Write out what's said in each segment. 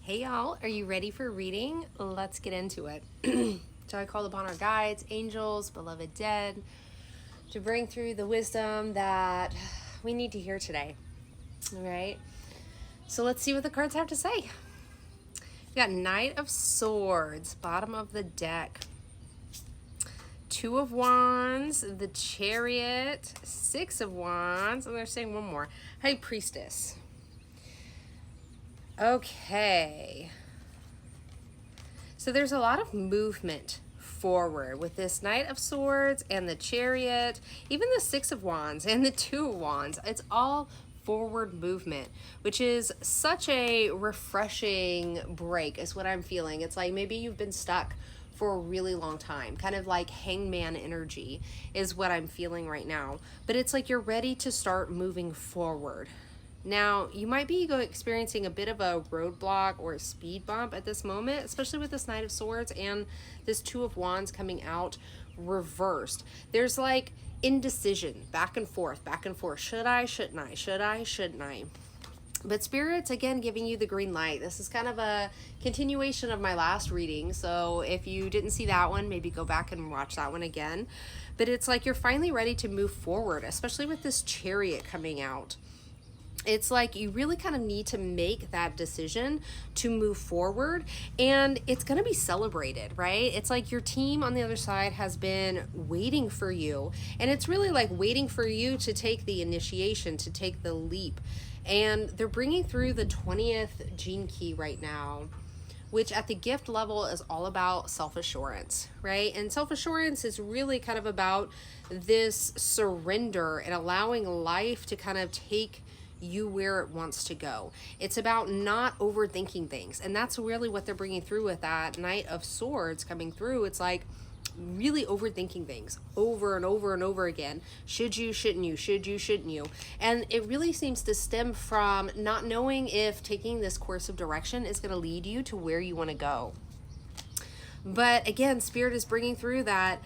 Hey y'all, are you ready for reading? Let's get into it. So I call upon our guides, angels, beloved dead, to bring through the wisdom that we need to hear today. All right. So let's see what the cards have to say. We got Knight of Swords, bottom of the deck. Two of Wands, the Chariot, Six of Wands, and they're saying one more. High Priestess. Okay. So there's a lot of movement forward with this Knight of Swords and the Chariot, even the Six of Wands and the Two of Wands. It's all forward movement, which is such a refreshing break is what I'm feeling. It's like maybe you've been stuck for a really long time, kind of like hangman energy is what I'm feeling right now. But it's like you're ready to start moving forward. Now, you might be experiencing a bit of a roadblock or a speed bump at this moment, especially with this Knight of Swords and this Two of Wands coming out reversed. There's like indecision, back and forth, back and forth. Should I, shouldn't I? Should I, shouldn't I? But Spirit's, again, giving you the green light. This is kind of a continuation of my last reading. So if you didn't see that one, maybe go back and watch that one again. But it's like you're finally ready to move forward, especially with this Chariot coming out. It's like you really kind of need to make that decision to move forward, and it's going to be celebrated, right? It's like your team on the other side has been waiting for you, and it's really like waiting for you to take the initiation, to take the leap. And they're bringing through the 20th gene key right now, which at the gift level is all about self-assurance, right? And self-assurance is really kind of about this surrender and allowing life to kind of take you where it wants to go. It's about not overthinking things. And that's really what they're bringing through with that Knight of Swords coming through. It's like really overthinking things over and over and over again. Should you, shouldn't you? Should you, shouldn't you? And it really seems to stem from not knowing if taking this course of direction is going to lead you to where you want to go. But again, Spirit is bringing through that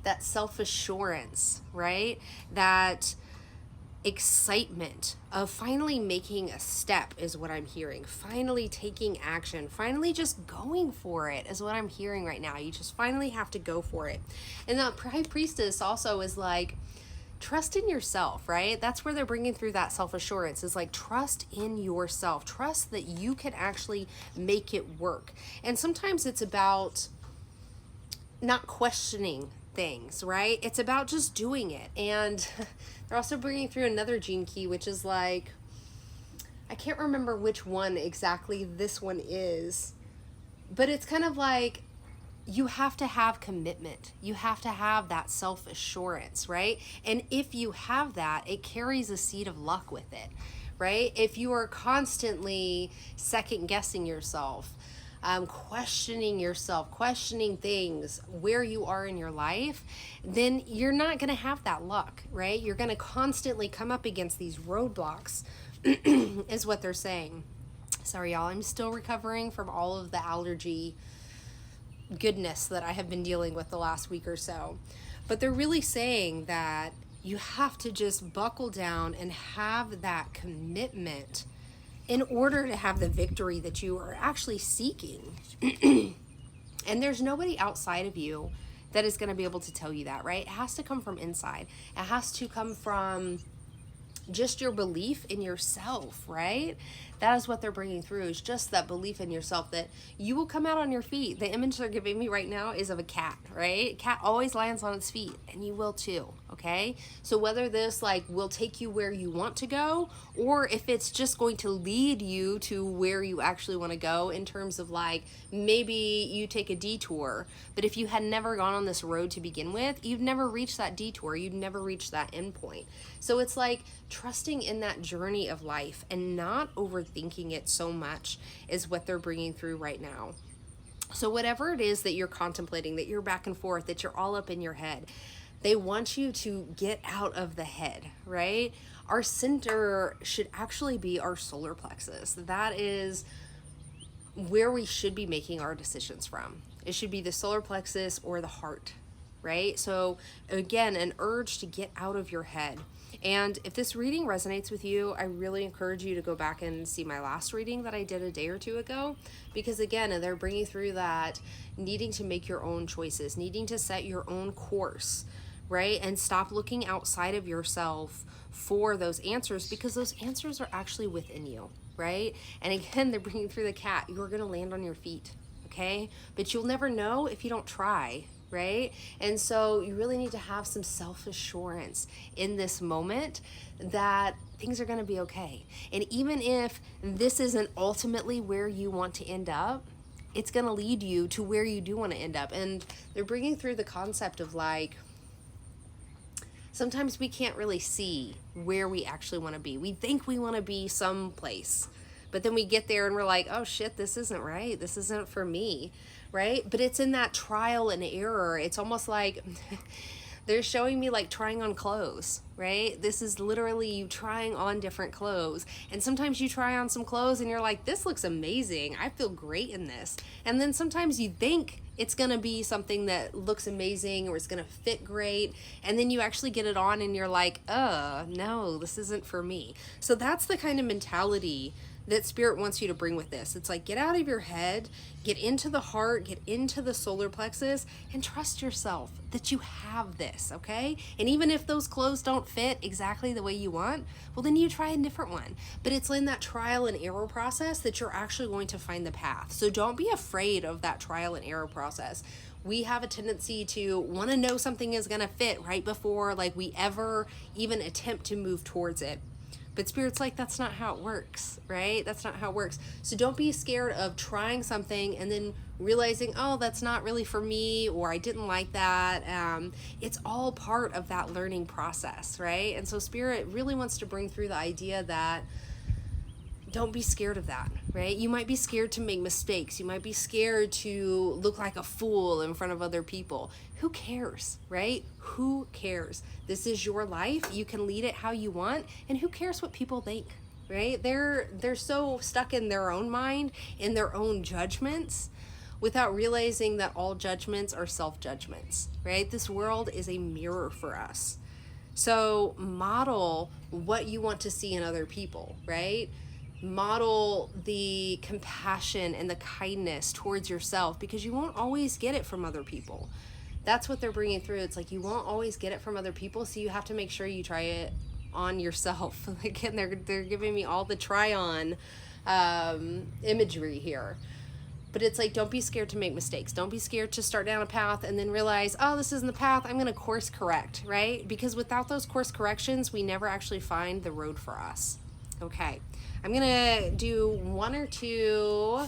that self-assurance, right? That excitement of finally making a step is what I'm hearing. Finally taking action, finally just going for it is what I'm hearing right now. You just finally have to go for it. And the High Priestess also is like, trust in yourself, right? That's where they're bringing through that self-assurance is like, trust in yourself. Trust that you can actually make it work. And sometimes it's about not questioning things, right? It's about just doing it. And they're also bringing through another gene key, which is like, I can't remember which one exactly this one is, but it's kind of like you have to have commitment. You have to have that self-assurance, right? And if you have that, it carries a seed of luck with it, right? If you are constantly second guessing yourself, questioning yourself, questioning things, where you are in your life, then you're not going to have that luck, right? You're going to constantly come up against these roadblocks, is what they're saying. Sorry, y'all. I'm still recovering from all of the allergy goodness that I have been dealing with the last week or so. But they're really saying that you have to just buckle down and have that commitment in order to have the victory that you are actually seeking. And there's nobody outside of you that is going to be able to tell you that, right? It has to come from inside. It has to come from just your belief in yourself, right? That is what they're bringing through, is just that belief in yourself that you will come out on your feet. The image they're giving me right now is of a cat, right? Cat always lands on its feet, and you will too, okay? So whether this like will take you where you want to go, or if it's just going to lead you to where you actually want to go in terms of like, maybe you take a detour, but if you had never gone on this road to begin with, you'd never reach that detour, you'd never reach that end point. So it's like trusting in that journey of life and not overthinking it so much is what they're bringing through right now. So whatever it is that you're contemplating, that you're back and forth, that you're all up in your head, they want you to get out of the head, right? Our center should actually be our solar plexus. That is where we should be making our decisions from. It should be the solar plexus or the heart, right? So again, an urge to get out of your head. And if this reading resonates with you, I really encourage you to go back and see my last reading that I did a day or two ago, because again, they're bringing through that needing to make your own choices, needing to set your own course, right? And stop looking outside of yourself for those answers, because those answers are actually within you, right? And again, they're bringing through the cat. You're going to land on your feet, okay? But you'll never know if you don't try, right? And so you really need to have some self-assurance in this moment that things are going to be okay. And even if this isn't ultimately where you want to end up, it's going to lead you to where you do want to end up. And they're bringing through the concept of like, sometimes we can't really see where we actually want to be. We think we want to be someplace, but then we get there and we're like, oh shit, this isn't right. This isn't for me, right? But it's in that trial and error. It's almost like they're showing me like trying on clothes, right? This is literally you trying on different clothes. And sometimes you try on some clothes and you're like, this looks amazing. I feel great in this. And then sometimes you think it's going to be something that looks amazing or it's going to fit great. And then you actually get it on and you're like, no, this isn't for me. So that's the kind of mentality that Spirit wants you to bring with this. It's like, get out of your head, get into the heart, get into the solar plexus, and trust yourself that you have this, okay? And even if those clothes don't fit exactly the way you want, well, then you try a different one. But it's in that trial and error process that you're actually going to find the path. So don't be afraid of that trial and error process. We have a tendency to want to know something is going to fit right before like we ever even attempt to move towards it. But Spirit's like, that's not how it works, right? That's not how it works. So don't be scared of trying something and then realizing, oh, that's not really for me, or I didn't like that. It's all part of that learning process, right? And so Spirit really wants to bring through the idea that don't be scared of that, right? You might be scared to make mistakes. You might be scared to look like a fool in front of other people. Who cares, right? Who cares? This is your life. You can lead it how you want. And who cares what people think, right? They're so stuck in their own mind, in their own judgments, without realizing that all judgments are self-judgments, right? This world is a mirror for us. So model what you want to see in other people, right? Model the compassion and the kindness towards yourself, because you won't always get it from other people. That's what they're bringing through. It's like you won't always get it from other people, so you have to make sure you try it on yourself. Again, they're giving me all the try-on imagery here. But it's like, don't be scared to make mistakes. Don't be scared to start down a path and then realize, oh, this isn't the path. I'm going to course correct, right? Because without those course corrections, we never actually find the road for us. Okay. I'm going to do one or two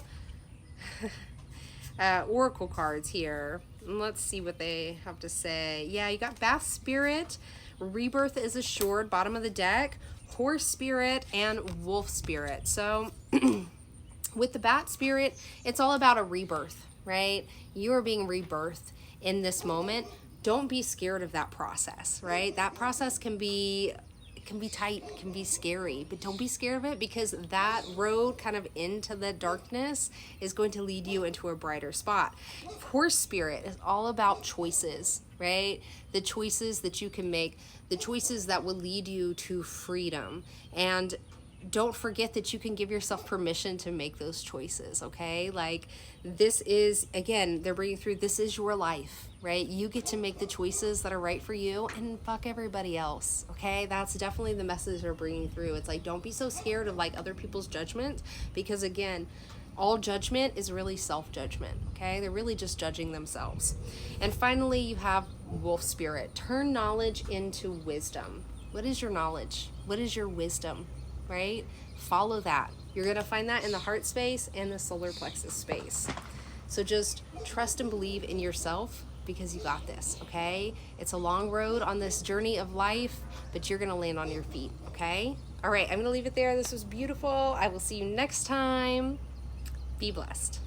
oracle cards here. Let's see what they have to say. Yeah, you got Bath Spirit, Rebirth is Assured, bottom of the deck, Horse Spirit, and Wolf Spirit. So with the Bat Spirit, it's all about a rebirth, right? You are being rebirthed in this moment. Don't be scared of that process, right? That process can be tight, can be scary, but don't be scared of it, because that road kind of into the darkness is going to lead you into a brighter spot. Horse Spirit is all about choices, right? The choices that you can make, the choices that will lead you to freedom. And don't forget that you can give yourself permission to make those choices, okay? Like, this is, again, they're bringing through, this is your life, right? You get to make the choices that are right for you, and fuck everybody else, okay? That's definitely the message they're bringing through. It's like, don't be so scared of like other people's judgment, because again, all judgment is really self-judgment, okay? They're really just judging themselves. And finally, you have Wolf Spirit. Turn knowledge into wisdom. What is your knowledge? What is your wisdom? Right? Follow that. You're going to find that in the heart space and the solar plexus space. So just trust and believe in yourself, because you got this, okay? It's a long road on this journey of life, but you're going to land on your feet, okay? All right, I'm going to leave it there. This was beautiful. I will see you next time. Be blessed.